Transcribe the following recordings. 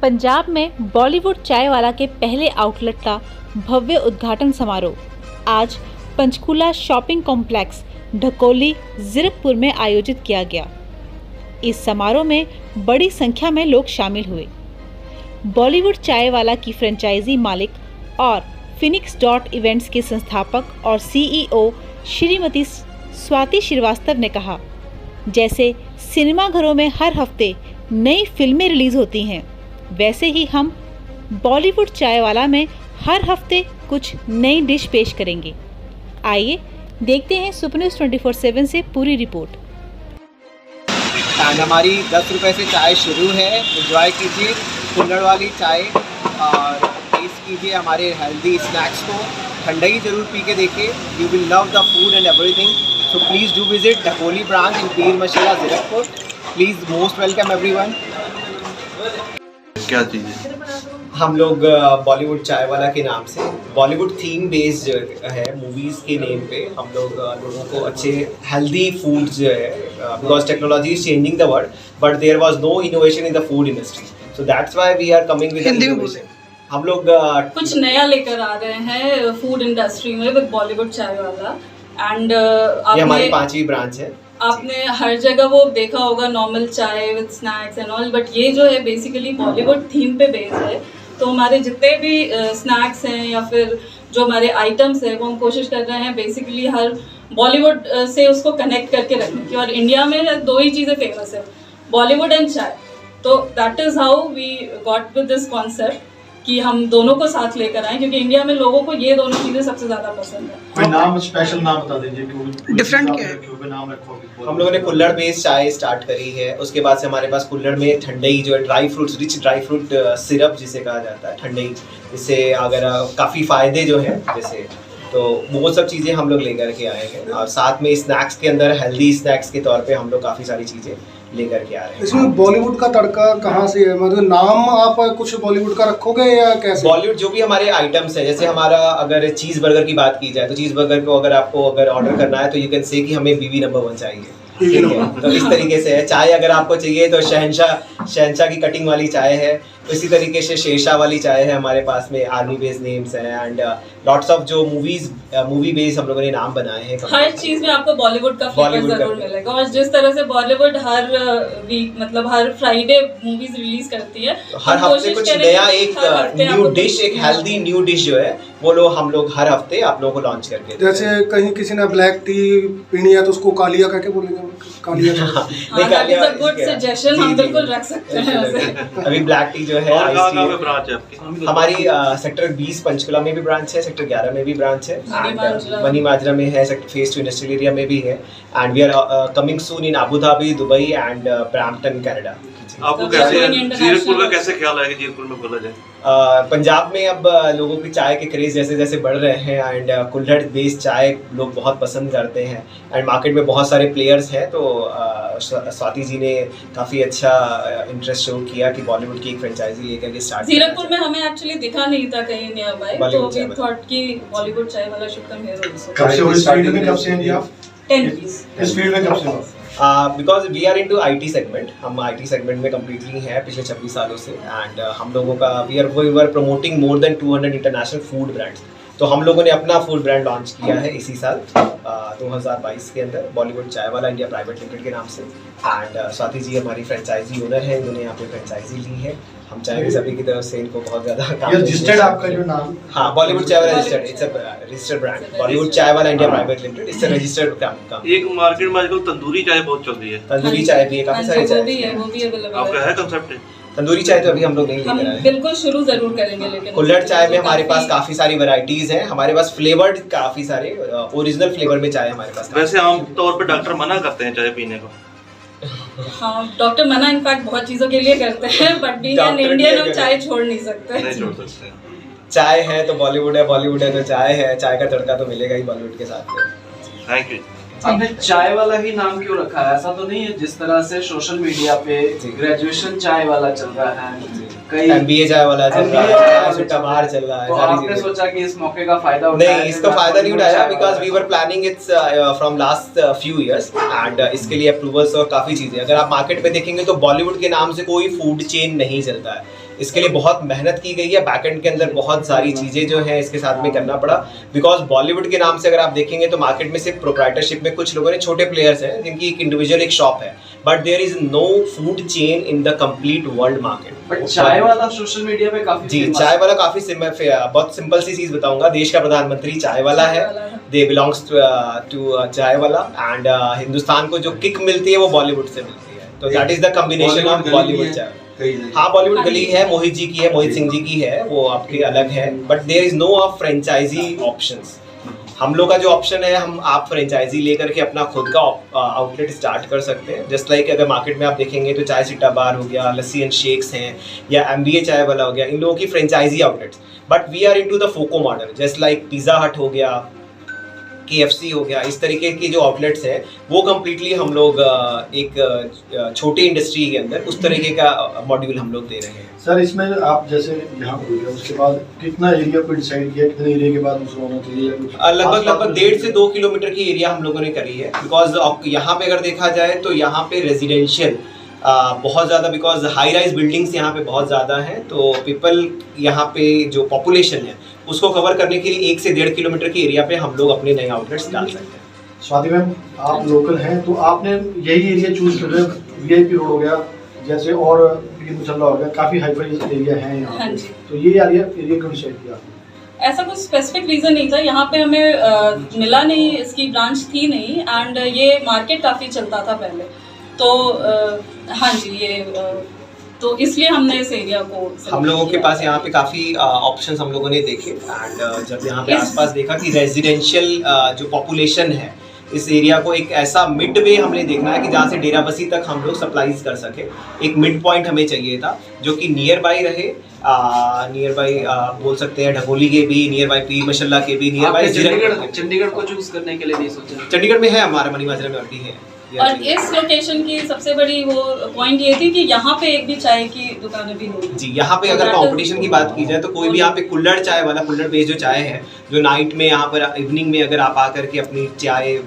पंजाब में बॉलीवुड चाय वाला के पहले आउटलेट का भव्य उद्घाटन समारोह आज पंचकूला शॉपिंग कॉम्प्लेक्स ढकोली जीरकपुर में आयोजित किया गया। इस समारोह में बड़ी संख्या में लोग शामिल हुए। बॉलीवुड चाय वाला की फ्रेंचाइजी मालिक और फिनिक्स डॉट इवेंट्स के संस्थापक और सीईओ श्रीमती स्वाति श्रीवास्तव ने कहा, जैसे सिनेमाघरों में हर हफ्ते नई फिल्में रिलीज होती हैं, वैसे ही हम बॉलीवुड चाय वाला में हर हफ्ते कुछ नई डिश पेश करेंगे। आइए देखते हैं सुपर न्यूज़ 24/7 से पूरी रिपोर्ट। हमारी 10 रुपए से चाय शुरू है। एंजॉय कीजिए कुल्हड़ वाली चाय और टेस्ट कीजिए हमारे हेल्दी स्नैक्स को। ठंडाई ज़रूर पी के देखिए। You will love the food and everything. So please do visit Dhakoli branch in Peer Muchalla Zirakpur. Please most welcome everyone. क्या चीज़ है? हम लोग बॉलीवुड चाय वाला के नाम से बॉलीवुड थीम बेस्ड है, मूवीज़ के नेम पे हम लोग लोगों को अच्छे हेल्दी फूड जो है, because technology is changing the world but there was no innovation in the food industry, so that's why we are coming with innovation. हम लोग कुछ नया लेकर आ रहे हैं फूड इंडस्ट्री में विद बॉलीवुड चाय वाला। एंड ये हमारी 5वीं ब्रांच है। आपने हर जगह वो देखा होगा नॉर्मल चाय with snacks and all, but ये जो है बेसिकली बॉलीवुड थीम पे बेस्ड है। तो हमारे जितने भी स्नैक्स हैं या फिर जो हमारे आइटम्स हैं वो हम कोशिश कर रहे हैं बेसिकली हर बॉलीवुड से उसको कनेक्ट करके रखने की। और इंडिया में 2 ही चीज़ें फेमस है, बॉलीवुड एंड चाय। तो that is how we got with this concept कि हम दोनों को साथ लेकर आए, क्योंकि इंडिया में लोगों को ये दोनों चीज़ें सबसे ज़्यादा पसंद है। कोई नाम, स्पेशल नाम बता दीजिए। डिफरेंट क्या है? क्यों नाम रखोगे? हम लोगों ने कुल्हड़ बेस्ड चाय स्टार्ट करी है। उसके बाद से हमारे पास कुल्हड़ में ठंडई जो है dry fruits, rich dry fruit syrup जिसे कहा जाता है ठंडई, इससे अगर काफ़ी फ़ायदे जो हैं जैसे, तो वो सब चीज़ें हम लोग लेकर के आए हैं। और साथ में स्नैक्स के अंदर हेल्दी स्नैक्स के तौर पे हम लोग काफ़ी सारी चीज़ें लेकर के आ रहे हैं। इसमें बॉलीवुड का तड़का कहाँ से है? मतलब नाम आप कुछ बॉलीवुड का रखोगे या कैसे? बॉलीवुड जो भी हमारे आइटम्स हैं, जैसे हमारा अगर चीज़ बर्गर की बात की जाए तो चीज़ बर्गर को अगर आपको ऑर्डर करना है तो यू कैन से कि हमें बीवी नंबर 1 चाहिए, ठीक है? तो इस तरीके से है। चाय अगर आपको चाहिए तो शहनशाह की कटिंग वाली चाय है, तो इसी तरीके से शेरशाह वाली चाय है हमारे पास में। आर्मी बेस्ड नेम्स हैं एंड लॉट्स ऑफ जो मूवी बेस्ड हम लोगों ने नाम बनाए हैं। हर चीज़ में आपको बॉलीवुड का फ्लेवर जरूर मिलेगा। और जिस तरह से बॉलीवुड हर वीक मतलब हर फ्राइडे मूवीज रिलीज करती है, हर हफ्ते कुछ नया, एक न्यू डिश, एक हेल्दी न्यू डिश जो है वो हम लोग हर हफ्ते आप लोगों को लॉन्च करके। जैसे कहीं किसी ने ब्लैक टी पीनी है तो उसको कालिया करके बोलेंगे। कालिया गुड सजेशन, हम बिल्कुल रख सकते हैं उसे। अभी ब्लैक टी जो है ब्रांच है आपकी? हमारी सेक्टर 20 पंचकुला में भी ब्रांच है, सेक्टर 11 में भी ब्रांच है, मनी माजरा में है, सेक्टर फेज 2 इंडस्ट्रियल एरिया में भी है। And we are coming soon in Abu Dhabi, Dubai and Brampton, Canada. आपको कैसे जीरकपुर का कैसे ख्याल है कि जीरकपुर में खोला जाए? पंजाब में अब लोगों की चाय के क्रेज़ जैसे जैसे बढ़ रहे हैं एंड कुल्हड़ बेस्ड चाय लोग बहुत पसंद करते हैं एंड मार्केट में बहुत सारे प्लेयर्स हैं। तो स्वाति जी ने काफ़ी अच्छा इंटरेस्ट शो किया कि बॉलीवुड की एक फ्रेंचाइजी लेकर के स्टार्ट। जीरकपुर में हमें एक्चुअली दिखा नहीं था कहीं नियर बाय, तो वी थॉट कि बॉलीवुड चाय वाला शुड कम हियर आल्सो। कब से इस फील्ड में, कब से हैं आप? 10 years। इस फील्ड में कब से हो? Because we are into IT segment. हम IT सेगमेंट में कम्प्लीटली हैं पिछले 26 सालों से एंड हम लोगों का we are promoting more than 200 international food brands. तो हम लोगों ने अपना फूड ब्रांड लॉन्च किया है इसी साल 2022 के अंदर, बॉलीवुड चाय वाला इंडिया प्राइवेट लिमिटेड के नाम से। एंड स्वाति जी हमारी फ्रेंचाइजी ओनर है, इन्होंने यहाँ पे फ्रेंचाइजी ली है। हम चाहेंगे सभी की तरफ से इनको बहुत ज़्यादा काम। रजिस्टर्ड आपका जो नाम? हाँ, बॉलीवुड चाय वाला registered, it's a registered brand, Bollywood Chai वाला India private limited, it's a registered काम। एक मार्केट में आजकल तंदूरी चाय बहुत चल रही है। तंदूरी चाय भी है, काफ़ी सारी चाय वो भी अवेलेबल है। आपका है कंसेप्ट? तंदूरी चाय तो अभी हम लोग नहीं हम लेकर आए हैं। बिल्कुल शुरू जरूर करेंगे, लेकिन कुल्हड़ चाय में हमारे पास काफ़ी सारी वैरायटीज़ हैं। हमारे पास फ्लेवर्ड काफ़ी सारे ओरिजिनल फ्लेवर में चाय हमारे पास। वैसे आम तौर पर डॉक्टर मना करते हैं चाय पीने को। हाँ, डॉक्टर मना इनफैक्ट बहुत चीज़ों के लिए करते हैं, बट बीइंग एन इंडियन हम चाय छोड़ नहीं सकते। नहीं छोड़ सकते। चाय है तो बॉलीवुड है, बॉलीवुड है तो चाय है, चाय का तड़का तो मिलेगा ही बॉलीवुड के साथ में। Thank you. आपने चाय वाला ही नाम क्यों रखा है? ऐसा तो नहीं है जिस तरह से सोशल मीडिया पे ग्रेजुएशन चाय वाला चल रहा है, कई MBA चाय वाला चल रहा है, छुट्टा बाहर चल रहा है, तो सारी आपने चीजें। सोचा कि इस मौके का फायदा उठाया? नहीं, इसका फायदा नहीं उठाया because we were planning it's from last few years and इसके लिए अप्रूवल्स और काफ़ी चीज़ें। अगर आप मार्केट पे देखेंगे तो बॉलीवुड के नाम से कोई फूड चेन नहीं चलता है। इसके लिए बहुत मेहनत की गई है, बैकएंड के अंदर बहुत सारी चीज़ें जो है इसके साथ में करना पड़ा। बिकॉज बॉलीवुड के नाम से अगर आप देखेंगे तो मार्केट में सिर्फ प्रोप्राइटरशिप में कुछ लोगों ने, छोटे प्लेयर्स हैं जिनकी एक इंडिविजुअल एक शॉप है, but there is no food chain in the complete world market. But Chai Wala social media पे काफी जी, famous चाय है। वाला काफी बहुत सिंपल सी चीज बताऊंगा, देश का प्रधानमंत्री चाय वाला है, दे बिलोंग्स टू चाय वाला, एंड हिंदुस्तान को जो किक मिलती है वो बॉलीवुड से मिलती है, तो that is the combination of Bollywood चाय। हाँ, बॉलीवुड गली है, मोहित जी की है, मोहित सिंह जी की है, वो आपके अलग है, but there is no franchisee options. हम लोग का जो ऑप्शन है, आप फ्रेंचाइजी लेकर के अपना खुद का आउटलेट स्टार्ट कर सकते हैं। जस्ट लाइक अगर मार्केट में आप देखेंगे तो चाय सिट्टा बार हो गया, लस्सी एंड शेक्स हैं, या MBA चाय वाला हो गया, इन लोगों की franchisee outlets. But we are into the FOCO model, just like Pizza Hut हो गया, KFC हो गया, इस तरीके की जो आउटलेट्स हैं वो कम्प्लीटली हम लोग एक छोटी इंडस्ट्री के अंदर उस तरीके का मॉड्यूल हम लोग दे रहे हैं। सर इसमें आप जैसे यहाँ हो गया, उसके बाद कितना एरिया को डिसाइड किया, कितने एरिया के बाद दूसरा होना चाहिए? लगभग 1.5 से 2 किलोमीटर की एरिया हम लोगों ने करी है। बिकॉज यहाँ पे अगर देखा जाए तो यहाँ पे रेजिडेंशियल बहुत ज़्यादा, बिकॉज हाई राइज बिल्डिंग्स यहाँ पे बहुत ज़्यादा हैं, तो पीपल यहाँ पे जो पॉपुलेशन है उसको कवर करने के लिए 1 से 1.5 किलोमीटर की एरिया पे हम लोग अपने नए आउटलेट्स डाल सकते हैं। स्वाति मैम, आप लोकल हैं तो आपने यही एरिया चूज कर रहे हैं, VIP रोड हो गया जैसे, और मुसल्ला हो गया, काफ़ी हाईफाई एरिया है यहाँ हाँ पे। जी। तो ये एरिया क्यों डिसाइड किया आपने? ऐसा कुछ स्पेसिफिक रीज़न नहीं था, यहाँ पे हमें मिला नहीं, इसकी ब्रांच थी नहीं, एंड ये मार्केट काफ़ी चलता था पहले, तो हाँ जी, ये तो इसलिए हमने इस एरिया को हम लोगों के पास यहाँ पे काफ़ी ऑप्शंस हम लोगों ने देखे, एंड जब यहाँ पे आसपास देखा कि रेजिडेंशियल जो पॉपुलेशन है इस एरिया को एक ऐसा मिड वे हमने देखना है कि जहाँ से डेराबस्सी तक हम लोग सप्लाईज कर सके, एक मिड पॉइंट हमें चाहिए था जो कि नियर बाई रहे, नियर बाई बोल सकते हैं ढकोली के भी, नियर बाई पीर मशल्ला के भी, नियर बाई चंडीगढ़ को चूज करने के लिए नहीं सोचा? चंडीगढ़ में है, हमारा मनी माजरा में भी है। और इस लोकेशन की सबसे बड़ी वो पॉइंट ये थी कि यहाँ पे एक भी चाय की दुकानें भी होगी जी। यहाँ पे अगर कंपटीशन की बात की जाए तो कोई भी यहाँ पे कुल्हड़ चाय वाला, कुल्हड़ बेस्ड जो चाय है, जो नाइट में यहाँ पर इवनिंग में अगर आप आकर के अपनी चाय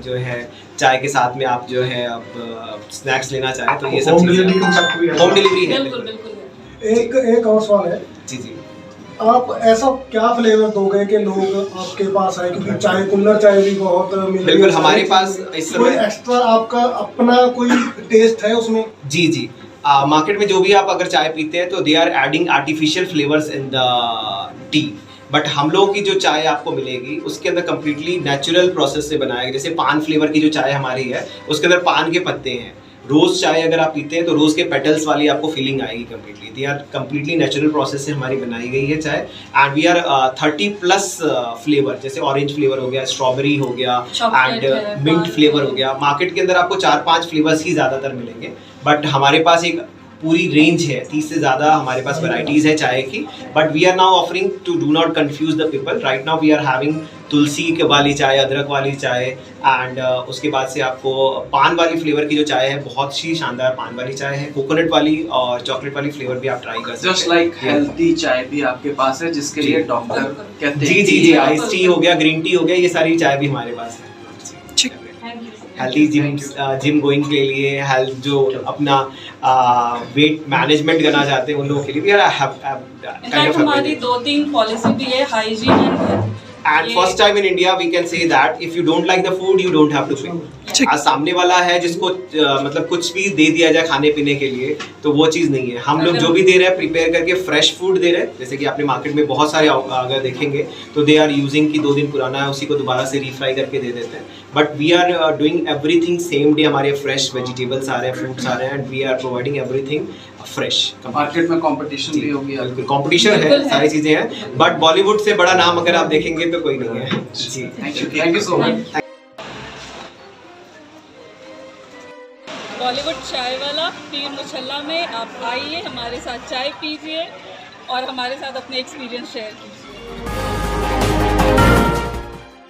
जो है चाय के साथ में आप जो है अब स्नैक्स लेना चाहें तो ये सब होम डिलीवरी कॉन्सेप्ट भी है। होम डिलीवरी है। बिल्कुल बिल्कुल। एक और सवाल है, जी जी। आप ऐसा क्या फ्लेवर दोगे कि लोग आपके पास आए, क्योंकि चाय कुल्हड़ चाय भी बहुत मिल रही है बिल्कुल, हमारे पास इस कोई समय एक्स्ट्रा आपका अपना कोई टेस्ट है उसमें? जी जी। मार्केट में जो भी आप अगर चाय पीते हैं तो they are adding artificial flavours in the tea, but हम लोगों की जो चाय आपको मिलेगी उसके अंदर कम्प्लीटली नेचुरल प्रोसेस से बनाया गया। जैसे पान फ्लेवर की जो चाय हमारी है उसके अंदर पान के पत्ते हैं, रोज़ चाय अगर आप पीते हैं तो रोज़ के पेटल्स वाली आपको फीलिंग आएगी completely. They are completely natural process से हमारी बनाई गई है चाय, एंड वी आर 30+ फ्लेवर, जैसे ऑरेंज फ्लेवर हो गया, स्ट्रॉबेरी हो गया, एंड मिंट फ्लेवर हो गया। मार्केट के अंदर आपको 4-5 फ्लेवर्स ही ज़्यादातर मिलेंगे, बट हमारे पास एक पूरी रेंज है, 30 से ज़्यादा हमारे पास वैरायटीज़ है चाय की। But we are now offering to do not confuse the people, right now we are having तुलसी के वाली चाय, अदरक वाली चाय, एंड उसके बाद से आपको पान वाली फ्लेवर की जो चाय है, बहुत ही शानदार पान वाली चाय है, कोकोनट वाली और चॉकलेट वाली फ्लेवर भी आप ट्राई कर सकते हैं। जस्ट लाइक हेल्दी चाय भी आपके पास है जिसके लिए डॉक्टर कहते हैं। जी जी जी, आइस टी हो गया, ग्रीन टी हो गया, ये सारी चाय भी हमारे पास है। हेल्दी जिम गोइंग के लिए, हेल्थ जो अपना वेट मैनेजमेंट करना चाहते हैं उन लोगों के लिए भी इनफैक्ट हमारी 2-3 पॉलिसी भी है, hygiene and health. And first time in India we can say that if you don't like the food you don't have to pay. आज सामने वाला है जिसको मतलब कुछ भी दे दिया जाए खाने पीने के लिए, तो वो चीज़ नहीं है। हम लोग जो भी दे रहे हैं प्रिपेयर करके फ्रेश फूड दे रहे हैं। जैसे कि आपने मार्केट में बहुत सारे अगर देखेंगे तो दे आर यूजिंग कि 2 दिन पुराना है उसी को दोबारा से रीफ्राई करके दे देते हैं, but we are doing everything same day. हमारे फ्रेश वेजिटेबल्स आ रहे हैं, फ्रूट्स आ रहे हैं, and we are providing everything fresh. Market में कंपटीशन भी होगी, कंपटीशन है, सारी चीज़ें हैं, बट बॉलीवुड से बड़ा नाम अगर आप देखेंगे तो कोई नहीं है। जी, thank you so much. Bollywood Chai Wala पीर मुछल्ला में आप आइए, हमारे साथ चाय पीजिए और हमारे साथ अपने एक्सपीरियंस शेयर कीजिए।